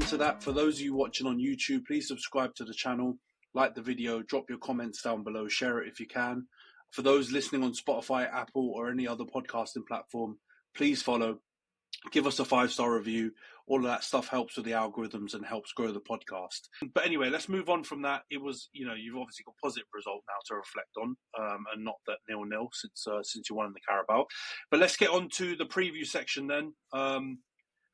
to that, for those of you watching on YouTube, please subscribe to the channel, like the video, drop your comments down below, share it if you can. For those listening on Spotify, Apple, or any other podcasting platform, please follow. Give us a 5-star review. All of that stuff helps with the algorithms and helps grow the podcast. But anyway, let's move on from that. It was, you've obviously got a positive result now to reflect on, and not that 0-0 since you won in the Carabao. But let's get on to the preview section then.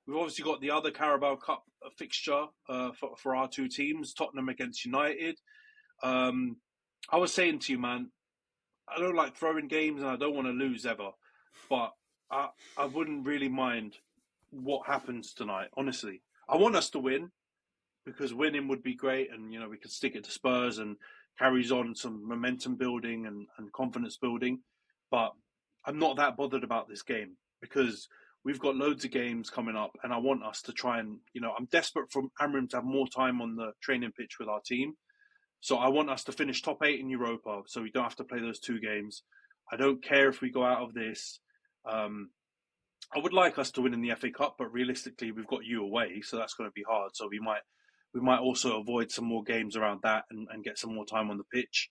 We've obviously got the other Carabao Cup fixture for our two teams, Tottenham against United. I was saying to you, man, I don't like throwing games and I don't want to lose ever, but I wouldn't really mind what happens tonight, honestly. I want us to win because winning would be great, and we could stick it to Spurs and carries on some momentum building and confidence building. But I'm not that bothered about this game because we've got loads of games coming up, and I want us to try and, I'm desperate for Amram to have more time on the training pitch with our team. So I want us to finish top 8 in Europa so we don't have to play those 2 games. I don't care if we go out of this. I would like us to win in the FA Cup, but realistically, we've got you away, so that's going to be hard. So we might also avoid some more games around that and get some more time on the pitch.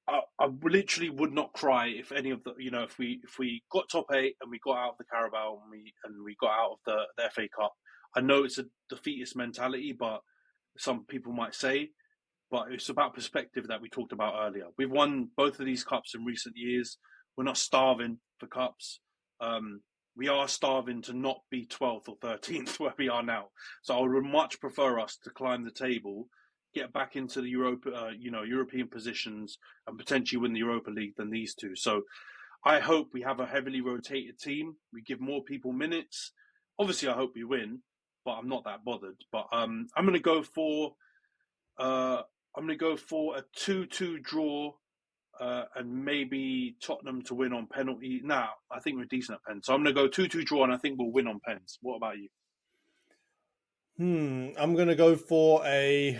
I literally would not cry if any of the, if we got top 8 and we got out of the Carabao and we got out of the FA Cup. I know it's a defeatist mentality, but some people might say, but it's about perspective that we talked about earlier. We've won both of these cups in recent years. We're not starving for cups. We are starving to not be 12th or 13th where we are now. So I would much prefer us to climb the table, get back into the European positions and potentially win the Europa League than these two. So I hope we have a heavily rotated team. We give more people minutes. Obviously, I hope we win, but I'm not that bothered. But I'm going to go for a 2-2 draw. And maybe Tottenham to win on penalty. Nah, I think we're decent at pens. So I'm going to go 2-2 draw, and I think we'll win on pens. What about you? I'm going to go for a...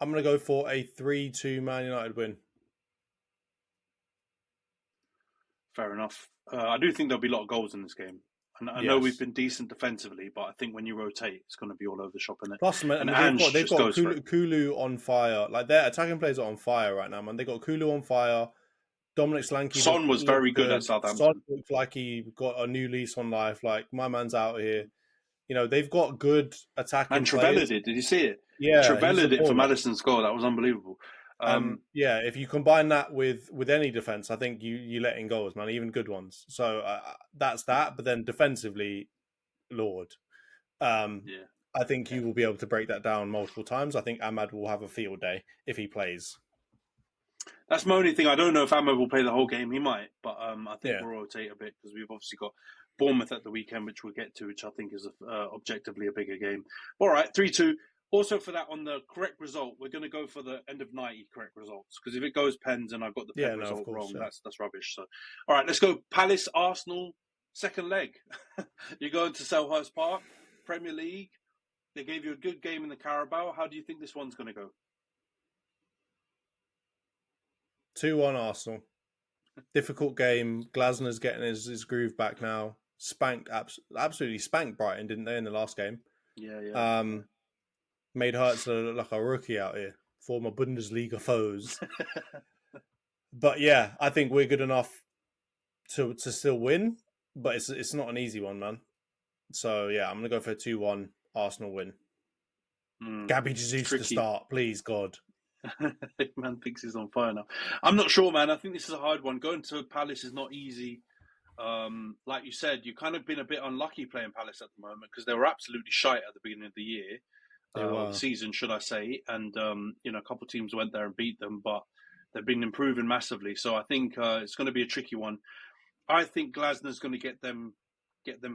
I'm going to go for a 3-2 Man United win. Fair enough. I do think there'll be a lot of goals in this game. And I know we've been decent defensively, but I think when you rotate, it's going to be all over the shop, isn't it? Plus, man, they've got Kulu on fire. Like, their attacking players are on fire right now, man. They got Kulu on fire. Dominic Solanke. Son was very good at Southampton. Son looks like he got a new lease on life. Like, my man's out here. They've got good attacking and Trevella players. Did you see it? Yeah. Trevella did for Madison's goal. That was unbelievable. If you combine that with any defense, I think you let in goals, man, even good ones. So that's that. But then defensively, Lord, I think you will be able to break that down multiple times. I think Ahmad will have a field day if he plays. That's my only thing. I don't know if Ahmad will play the whole game. He might, but I think we'll rotate a bit because we've obviously got Bournemouth at the weekend, which we'll get to, which I think is objectively a bigger game. All right, 3-2. Also for that, on the correct result, we're going to go for the end of 90 correct results. Because if it goes pens and I've got the pen result wrong, that's rubbish. So, all right, let's go. Palace, Arsenal, second leg. You're going to Selhurst Park, Premier League. They gave you a good game in the Carabao. How do you think this one's going to go? 2-1 Arsenal. Difficult game. Glasner's getting his groove back now. Absolutely spanked Brighton, didn't they, in the last game? Yeah. Made Hertz look like a rookie out here. Former Bundesliga foes. But yeah, I think we're good enough to still win. But it's not an easy one, man. So yeah, I'm going to go for a 2-1 Arsenal win. Gabby Jesus to start, please, God. Man thinks he's on fire now. I'm not sure, man. I think this is a hard one. Going to Palace is not easy. Like you said, you've kind of been a bit unlucky playing Palace at the moment because they were absolutely shite at the beginning of the year. Season, should I say. And, a couple of teams went there and beat them, but they've been improving massively. So I think it's going to be a tricky one. I think Glasner's going to get them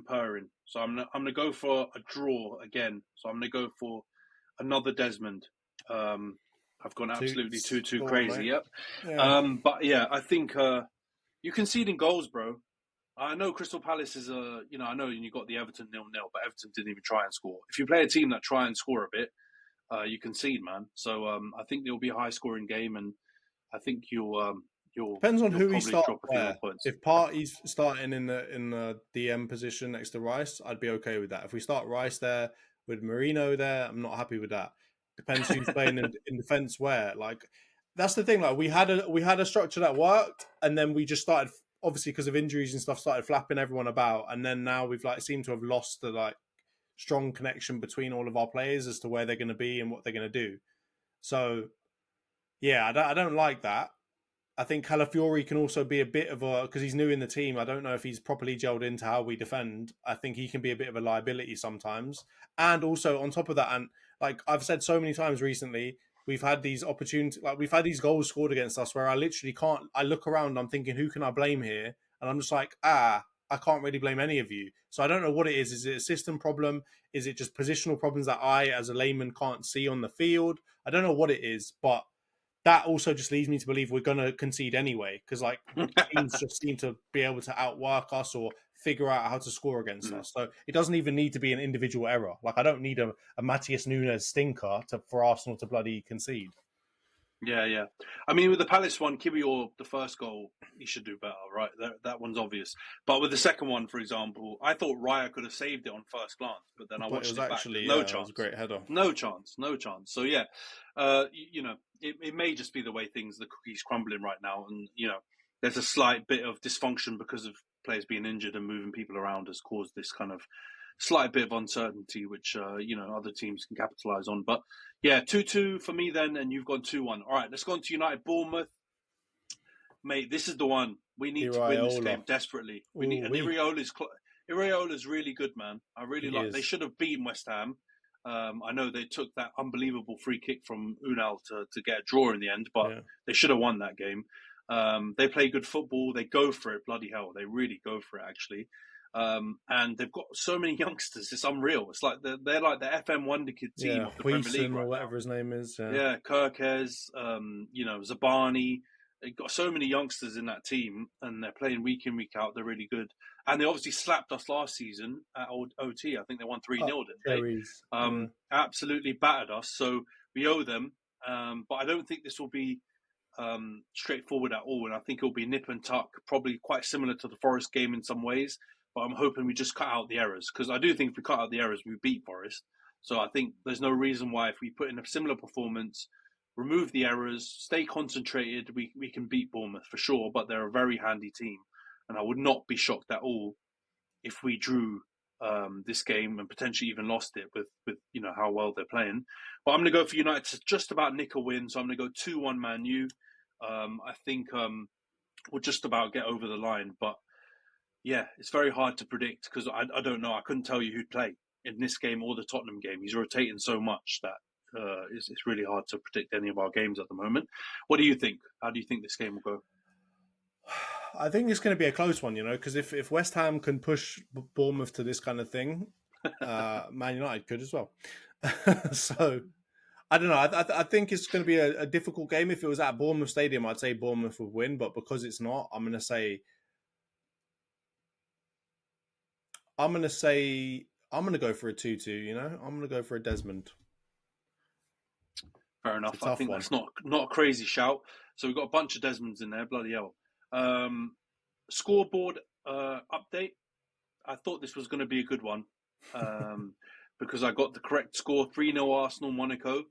purring. So I'm going to go for a draw again. So I'm going to go for another Desmond. I've gone absolutely too crazy. Yep. Yeah. But yeah, I think you conceding goals, bro. I know Crystal Palace is I know you got the Everton 0-0, but Everton didn't even try and score. If you play a team that try and score a bit, you concede, man. So I think there'll be a high scoring game, and I think you'll Depends on you'll who he probably starts drop a few more where. points. If Partey's starting in the DM position next to Rice, I'd be okay with that. If we start Rice there with Marino there, I'm not happy with that. Depends who's playing in defence where. Like that's the thing. Like we had a structure that worked, and then we just started, obviously because of injuries and stuff, started flapping everyone about, and then now we've like seemed to have lost the like strong connection between all of our players as to where they're going to be and what they're going to do. So yeah, I don't like that. I think Calafiori can also be a bit of a, because he's new in the team, I don't know if he's properly gelled into how we defend. I think he can be a bit of a liability sometimes. And also on top of that, and like I've said so many times recently, we've had these opportunities, like we've had these goals scored against us where I literally can't, I look around, I'm thinking, who can I blame here? And I'm just like, I can't really blame any of you. So I don't know what it is. Is it a system problem? Is it just positional problems that I, as a layman, can't see on the field? I don't know what it is, but that also just leads me to believe we're going to concede anyway, because like teams just seem to be able to outwork us or figure out how to score against us. So it doesn't even need to be an individual error. Like I don't need a Matías Nunes stinker for Arsenal to bloody concede. Yeah. I mean, with the Palace one, Kiwior, the first goal, he should do better, right? That one's obvious. But with the second one, for example, I thought Raya could have saved it on first glance, but then I watched it actually, back. No chance. It was a great header. No chance. So yeah, it may just be the way the cookie's crumbling right now, and there's a slight bit of dysfunction because of players being injured and moving people around has caused this kind of slight bit of uncertainty, which other teams can capitalise on. But yeah, 2-2 for me then, and you've gone 2-1. All right, let's go on to United Bournemouth, mate. This is the one we need to win this game desperately. We need, and Iraola's really good, man. I really like. They should have beaten West Ham. I know they took that unbelievable free kick from Unal to get a draw in the end, but they should have won that game. They play good football. They go for it. Bloody hell, they really go for it, actually. And they've got so many youngsters. It's unreal. It's like they're like the FM Wonder Kid team of the Premier League, or whatever his name is. Yeah, Kirkes, Zabani. They've got so many youngsters in that team, and they're playing week in, week out. They're really good. And they obviously slapped us last season at OT. I think they won 3-0, didn't they? Absolutely battered us. So we owe them. But I don't think this will be straightforward at all. And I think it'll be nip and tuck, probably quite similar to the Forest game in some ways. But I'm hoping we just cut out the errors, because I do think if we cut out the errors, we beat Forest. So I think there's no reason why if we put in a similar performance, remove the errors, stay concentrated, we can beat Bournemouth for sure. But they're a very handy team. And I would not be shocked at all if we drew this game and potentially even lost it with how well they're playing. But I'm going to go for United to just about nick a win. So I'm going to go 2-1 Man U. I think we'll just about get over the line. But yeah, it's very hard to predict because I don't know. I couldn't tell you who'd play in this game or the Tottenham game. He's rotating so much that it's really hard to predict any of our games at the moment. What do you think? How do you think this game will go? I think it's going to be a close one, because if West Ham can push Bournemouth to this kind of thing, Man United could as well. So, I don't know. I think it's going to be a difficult game. If it was at Bournemouth Stadium, I'd say Bournemouth would win. But because it's not, I'm going to go for a 2-2, I'm going to go for a Desmond. Fair enough. I think that's not a crazy shout. So we've got a bunch of Desmonds in there. Bloody hell. Scoreboard update. I thought this was going to be a good one because I got the correct score, 3-0 Arsenal, Monaco.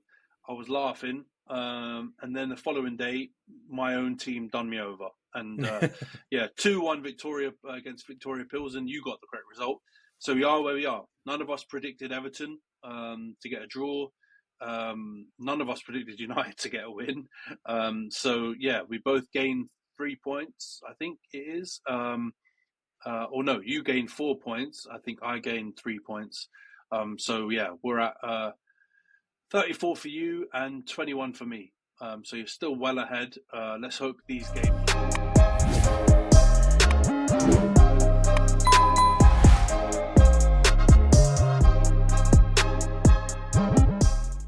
I was laughing. And then the following day, my own team done me over. And 2-1 Victoria against Victoria Pilsen. You got the correct result. So we are where we are. None of us predicted Everton to get a draw. None of us predicted United to get a win. So we both gained 3 points, I think it is. Or no, you gained 4 points. I think I gained 3 points. We're at 34 for you and 21 for me. So you're still well ahead. Let's hope these games